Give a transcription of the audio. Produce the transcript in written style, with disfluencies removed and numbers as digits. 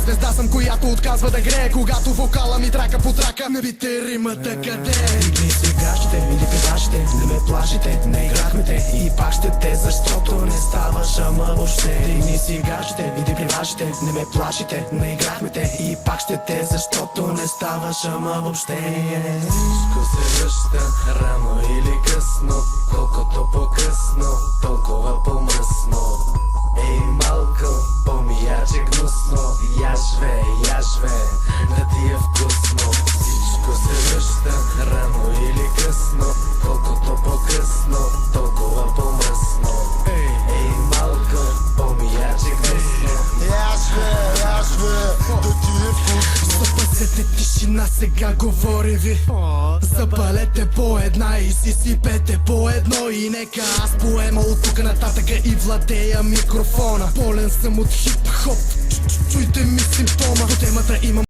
Звезда съм, която отказва да грее, когато вокала ми трака по трака. Не бите римата къде? Дигни си гащите или педашите, не ме плашите, не играхме те и пак ще те, защото не ставаш ама въобще. Дигни си гащите или приважите, не ме плашите, не играхме те и пак ще те, защото не ставаш ама въобще. Всичко се връща рано или късно, колкото по-късно, толкова по-мръсно. Ей, малко, по-мияче гнусно, я живее, да ти е вкусно. Всичко се връща рано или късно, колкото по-късно, толкова по-мръсно. Ей, малко, по-мияче гнусно, я живее, да ти е вкусно. Запасете тишина, сега говори ви. Запалете по една и си сипете по едно. И нека аз поема от тук нататъка и владея микрофона. Болен съм от хип-хоп, чуйте ми симптома. По темата имам